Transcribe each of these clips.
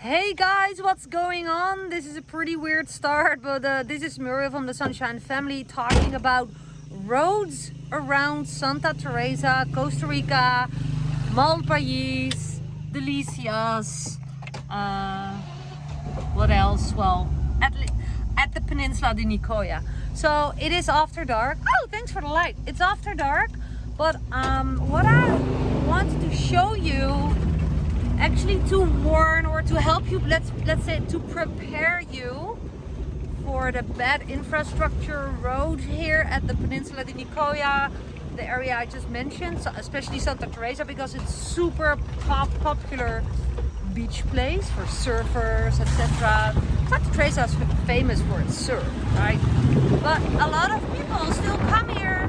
Hey guys, what's going on? This is a pretty weird start, but this is Muriel from the Sunshine Family talking about roads around Santa Teresa, Costa Rica, Malpais, Delicias, what else? Well, at the peninsula de Nicoya. So it is after dark. Oh, thanks for the light. It's after dark, but what I wanted to show you, actually to warn or to help you, let's say to prepare you for the bad infrastructure road here at the peninsula de Nicoya, the area I just mentioned, so especially Santa Teresa, because it's super popular beach place for surfers, etc. Santa Teresa is famous for its surf, right? But a lot of people still come here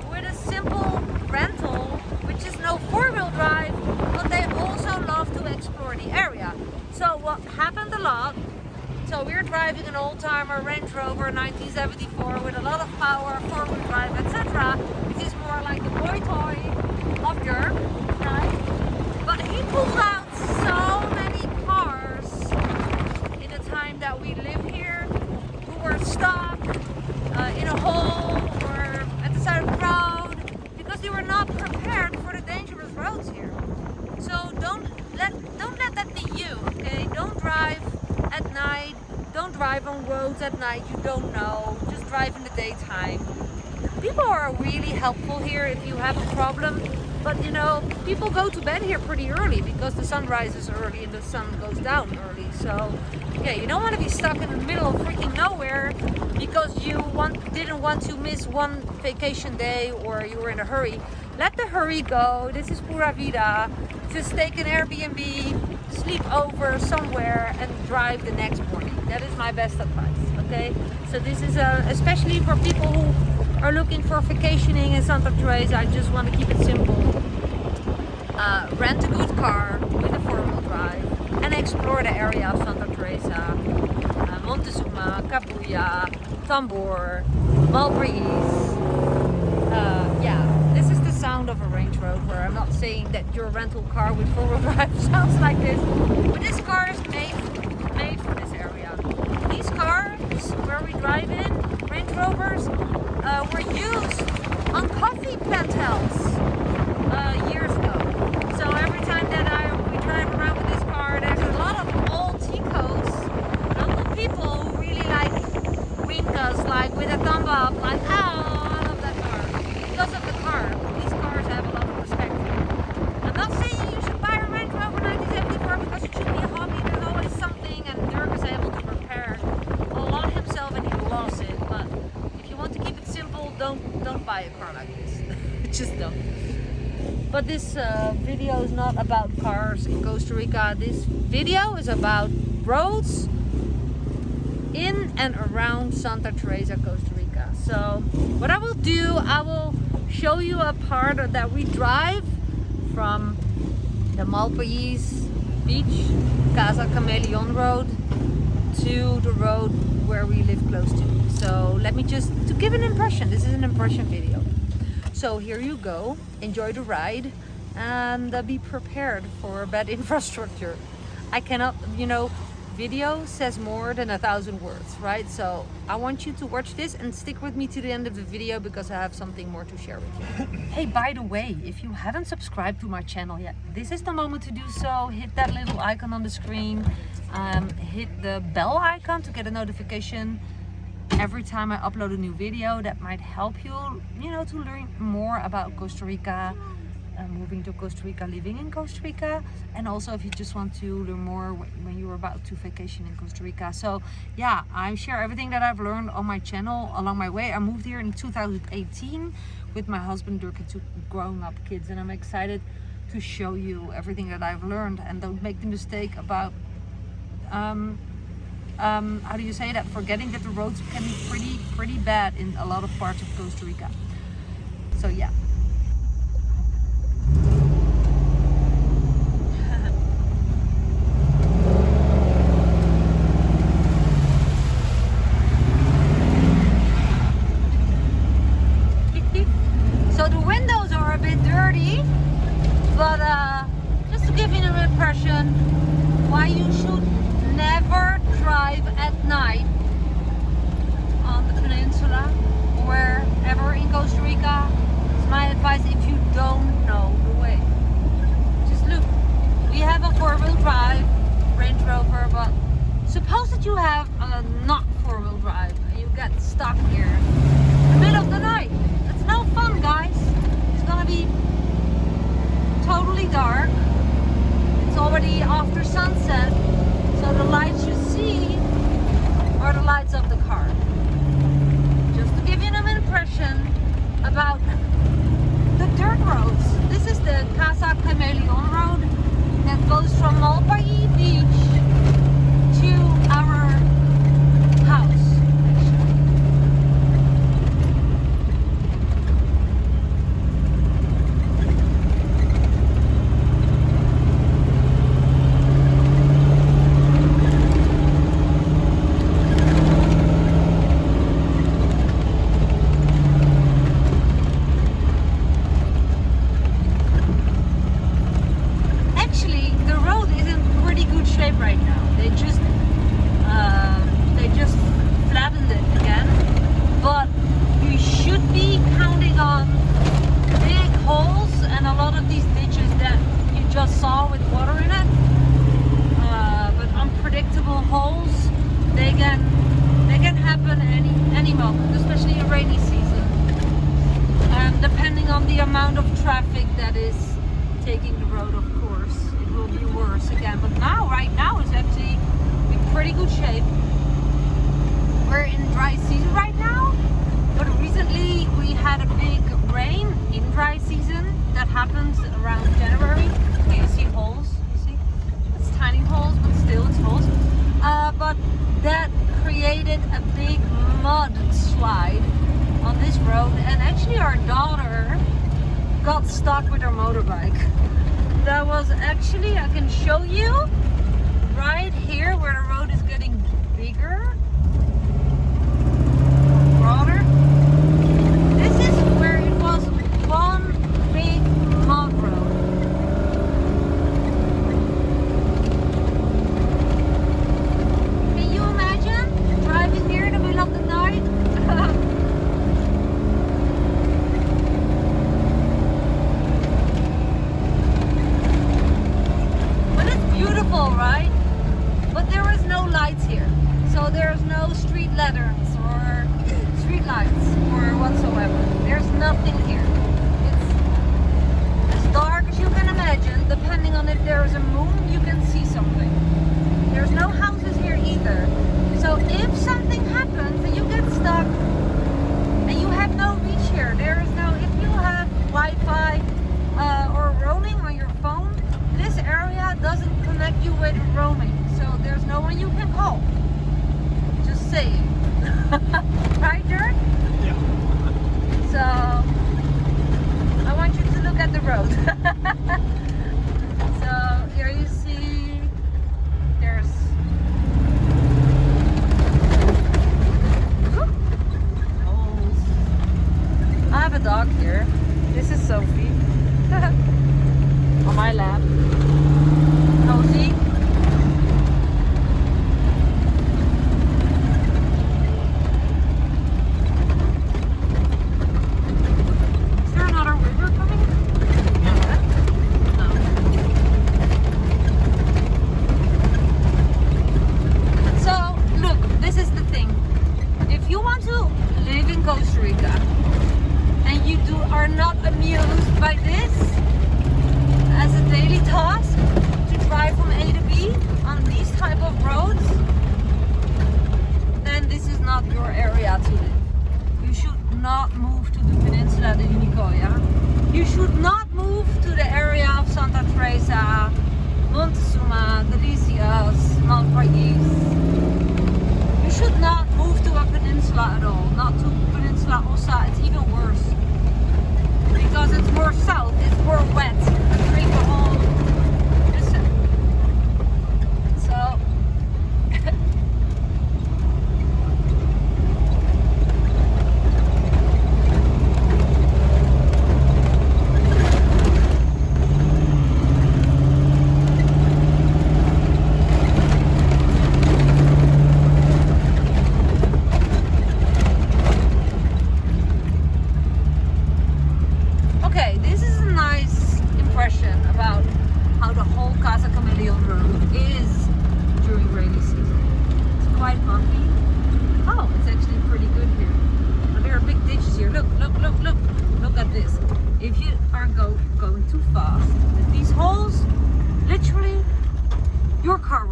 with a simple rental, which is no four-wheel drive, but they also love to explore the area. So what happened a lot, so we're driving an old-timer Range Rover 1974 with a lot of power, four-wheel drive, etc. It is more like the boy toy of Dirk, right? But he pulled out so many cars in the time that we live here who were stuck in a hole or at the side of the road because they were not prepared for the dangerous roads here. So don't let that be you, okay? Don't drive at night. Don't drive on roads at night you don't know. Just drive in the daytime. People are really helpful here if you have a problem. But you know, people go to bed here pretty early because the sun rises early and the sun goes down early. So yeah, you don't want to be stuck in the middle of freaking nowhere because you didn't want to miss one vacation day or you were in a hurry. Let the hurry go. This is pura vida. Just take an Airbnb, sleep over somewhere and drive the next morning. That is my best advice, okay? So this is especially for people who are looking for vacationing in Santa Teresa. I just want to keep it simple. Rent a good car with a four-wheel drive and explore the area of Santa Teresa, Montezuma, Cabuya, Tambor, Malpais. Yeah, this is the sound of a Range Rover. I'm not saying that your rental car with four-wheel drive sounds like this, but this car is made for this area. These cars where we drive in, Range Rovers, were used on coffee plantations years ago. So every time that we drive around with this car, there's a lot of old ticos, local people who really like wink us, like with a thumb up, like, oh, I love that car. Because of the car. These cars have a lot of respect. I'm not saying you should buy a Range Rover 1974 because it should be a hobby. There's always something, and Dirk is able to repair a lot himself and he loves it. But if you want to keep it simple, don't buy a car like this. Just don't. But this video is not about cars in Costa Rica. This video is about roads in and around Santa Teresa, Costa Rica. So what I will do, I will show you a part that we drive from the Malpais Beach, Casa Cameleon Road, to the road where we live close to. So let me just, to give an impression, this is an impression video. So here you go, enjoy the ride and be prepared for bad infrastructure. I cannot, you know, video says more than 1,000 words, right? So I want you to watch this and stick with me to the end of the video because I have something more to share with you. Hey, by the way, if you haven't subscribed to my channel yet, this is the moment to do so. Hit that little icon on the screen, hit the bell icon to get a notification every time I upload a new video. That might help you, you know, to learn more about Costa Rica, moving to Costa Rica, living in Costa Rica, and also if you just want to learn more when you're about to vacation in Costa Rica. So yeah, I share everything that I've learned on my channel along my way. I moved here in 2018 with my husband Dirk and two grown-up kids, and I'm excited to show you everything that I've learned. And don't make the mistake about how do you say that, forgetting that the roads can be pretty bad in a lot of parts of Costa Rica. So yeah. So the windows are a bit dirty, but just to give you an impression why you should night on the peninsula, wherever in Costa Rica, it's my advice if you don't know the way. Just look, we have a 4-wheel drive Range Rover, but suppose that you have a not 4-wheel drive and you get stuck here in the middle of the night. It's no fun, guys. It's gonna be totally dark. It's already after sunset, so the lights you see are the lights of the car. Just to give you an impression about the dirt roads. This is the Casa Chameleon road that goes from Malpaí Beach to our house. Right now, they just flattened it again, but you should be counting on big holes and a lot of these ditches that you just saw with water in it, but unpredictable holes. They can happen any moment, especially in rainy season, and depending on the amount of traffic that is taking the road, of course, it will be worse again. But right now it's actually in pretty good shape. We're in dry season right now, but recently we had a big rain in dry season that happens around January. Okay, you see holes, you see? It's tiny holes, but still it's holes. But that created a big mud slide on this road, and actually our daughter got stuck with her motorbike. That was actually, I can show you right here where the road is getting bigger, broader. This is where it was one big mud road. Can you imagine driving here in the middle of the night? Beautiful, right? But there is no lights here, so there's no street lanterns or street lights or whatsoever. There's nothing here. It's as dark as you can imagine. Depending on if there is a moon, you can see something. There's no houses here either, so if something happens and you get stuck and you have no reach here, there is no, if you have Wi-Fi or roaming on your phone, this area doesn't connect you with roaming, so there's no one you can call. Just saying. Right, Dirk? Yeah. So, I want you to look at the road. So, here you see, there's holes. I have a dog here. This is Sophie. On my lap. Cozy. Is there another river coming? No. So, look, this is the thing. If you want to live in Costa Rica and you are not amused by this as a daily task, to drive from A to B on these type of roads, then this is not your area to live. You should not move to the Peninsula de Nicoya. You should not move to the area of Santa Teresa, Montezuma, Delicias, Malpaís. You should not move to a peninsula at all. Not to Peninsula Osa, it's even worse. Because it's more south, it's more wet. Drink a whole. Listen. So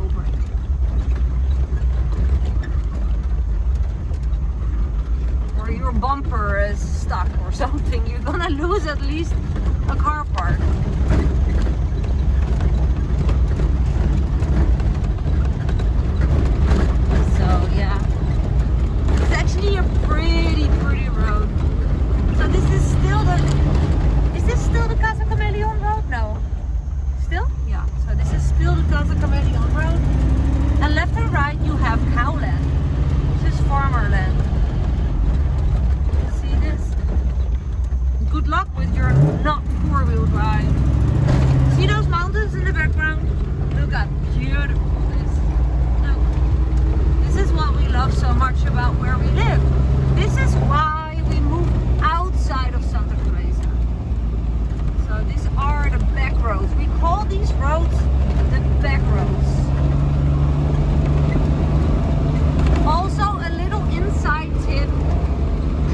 over. Or your bumper is stuck or something, you're gonna lose at least a car part. So yeah, it's actually a pretty road. So this is still the Casa Cameleon road? No. Still? Yeah. So this is still the Casa Cameleon road. And left and right you have cowland. This is farmerland. See this? Good luck with your not four-wheel drive. See those mountains in the background? Look how beautiful this is. Look. This is what we love so much about where we live. This is why we moved outside of Santa Teresa. So these are the back roads. We call these roads the back roads. Also a little inside tip.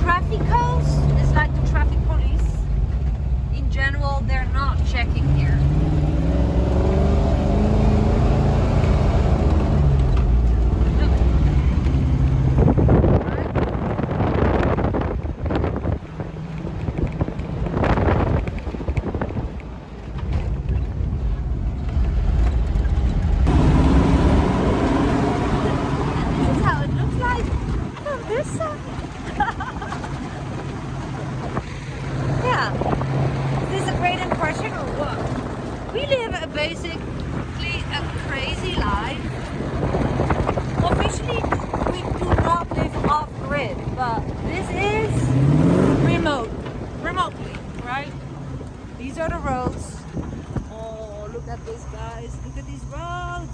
Trafficos is like the traffic police. In general, they're not checking here. Basically a crazy life. Officially, we do not live off-grid, but this is remotely, right? These are the roads. Oh, look at this, guys. Look at these roads.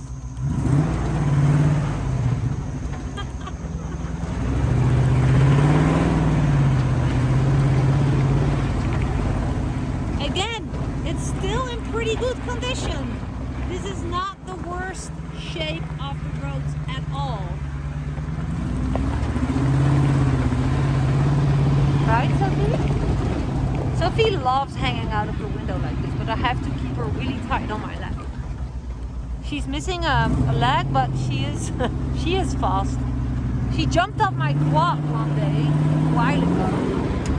Again, it's still in pretty good condition. This is not the worst shape of the roads at all. Right, Sophie? Sophie loves hanging out of the window like this, but I have to keep her really tight on my leg. She's missing a leg, but she is she is fast. She jumped up my quad one day a while ago.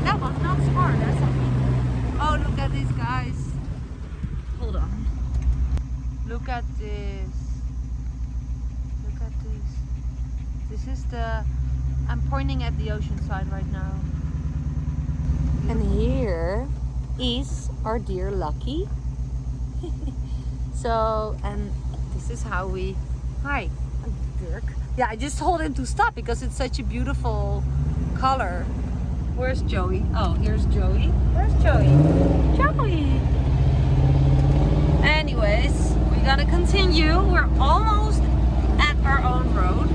That was not smart, that's Sophie. Oh, look at these guys. Hold on. Look at this. Look at this. This is the... I'm pointing at the ocean side right now. And here is our dear Lucky. So, and this is how we... Hi, Dirk. Yeah, I just told him to stop because it's such a beautiful color. Where's Joey? Oh, here's Joey. Where's Joey? Joey! Anyways, we gotta continue. We're almost at our own road.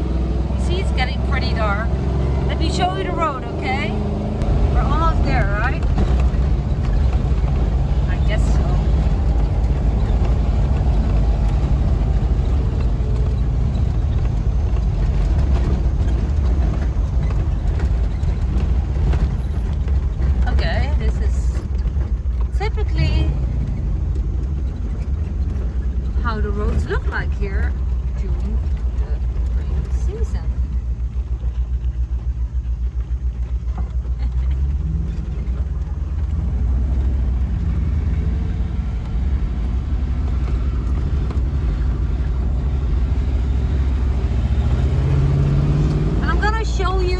You see, it's getting pretty dark. Let me show you the road, okay? We're almost there, right? I guess so. Okay, this is typically how the roads look like here during the rainy season. And I'm gonna show you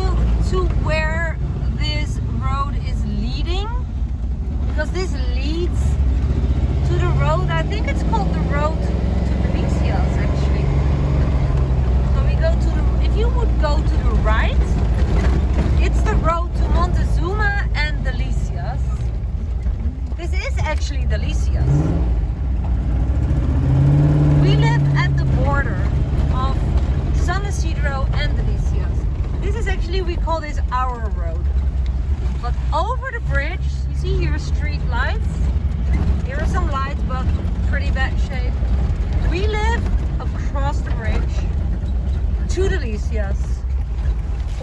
to where this road is leading, because this leads to the road, I think it's called the road to Delicias actually. So we go to the, if you would go to the right, it's the road to Montezuma and Delicias. This is actually Delicias. We live at the border of San Isidro and Delicias. This is actually, we call this our road. But over the bridge, you see here street lights. Here are some lights, but pretty bad shape. We live across the bridge to Delicias,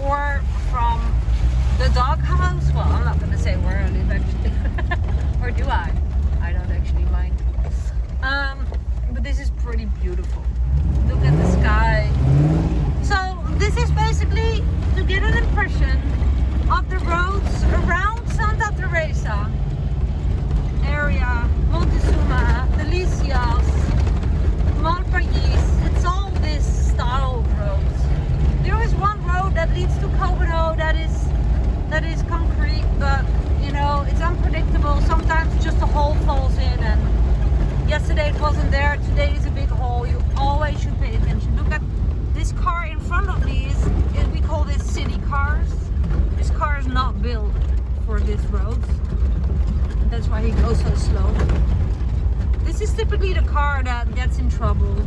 or from the doghouse. Well, I'm not going to say where I live actually, or do I? I don't actually mind. But this is pretty beautiful. Look at the sky. So this is basically to get an impression of the roads around Santa Teresa area, Montezuma, Delicias, Malpais. It's all this style of roads. There is one road that leads to Cobano that is concrete, but you know, it's unpredictable. Sometimes just a hole falls in, and yesterday it wasn't there, today is a big hole. You always should pay attention. Look at this car in front of me we call this city cars. This car is not built for this road. And that's why he goes so slow. This is typically the car that gets in trouble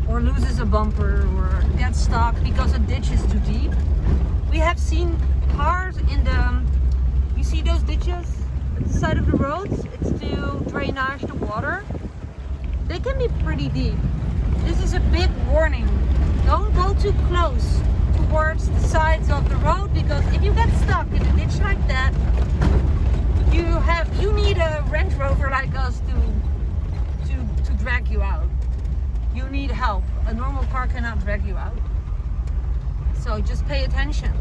or loses a bumper or gets stuck because a ditch is too deep. We have seen cars in you see those ditches at the side of the roads? It's to drainage the water. They can be pretty deep. This is a big warning. Don't go too close towards the sides of the road, because if you get stuck in a ditch like that, you need a Range Rover like us to drag you out. You need help. A normal car cannot drag you out. So just pay attention.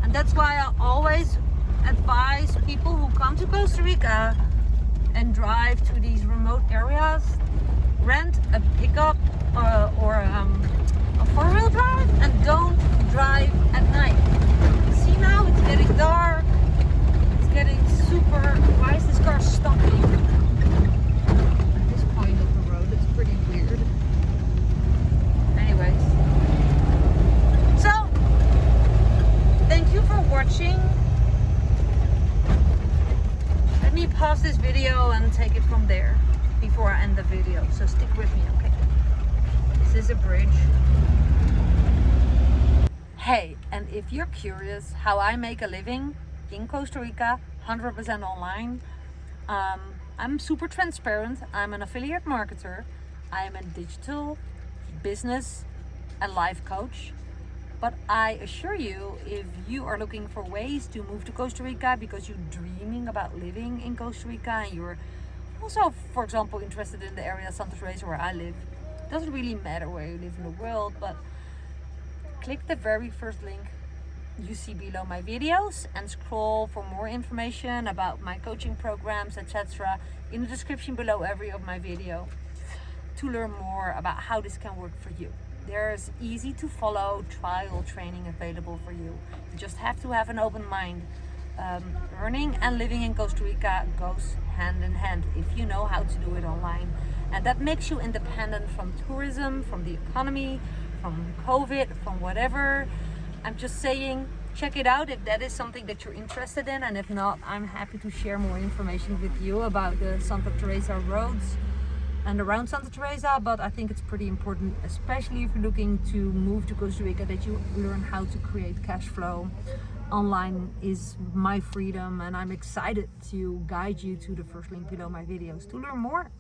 And that's why I always advise people who come to Costa Rica and drive to these remote areas, rent a pickup or a four-wheel drive, and don't drive at night. See, now it's getting dark, it's getting super. Why is this car stopping at this point of the road? It's pretty weird. Anyways, so thank you for watching. Let me pause this video and take it from there before I end the video, so stick with me, okay? This is a bridge. Hey, and if you're curious how I make a living in Costa Rica, 100% online, I'm super transparent. I'm an affiliate marketer. I am a digital business and life coach. But I assure you, if you are looking for ways to move to Costa Rica because you're dreaming about living in Costa Rica, and you're also, for example, interested in the area of Santa Teresa where I live, it doesn't really matter where you live in the world, but click the very first link you see below my videos and scroll for more information about my coaching programs, etc. in the description below every of my video to learn more about how this can work for you. There's easy to follow trial training available for you. You just have to have an open mind. Earning and living in Costa Rica goes hand in hand if you know how to do it online. And that makes you independent from tourism, from the economy, from COVID, from whatever. I'm just saying, check it out if that is something that you're interested in. And if not, I'm happy to share more information with you about the Santa Teresa roads and around Santa Teresa. But I think it's pretty important, especially if you're looking to move to Costa Rica, that you learn how to create cash flow. Online is my freedom, and I'm excited to guide you to the first link below my videos to learn more.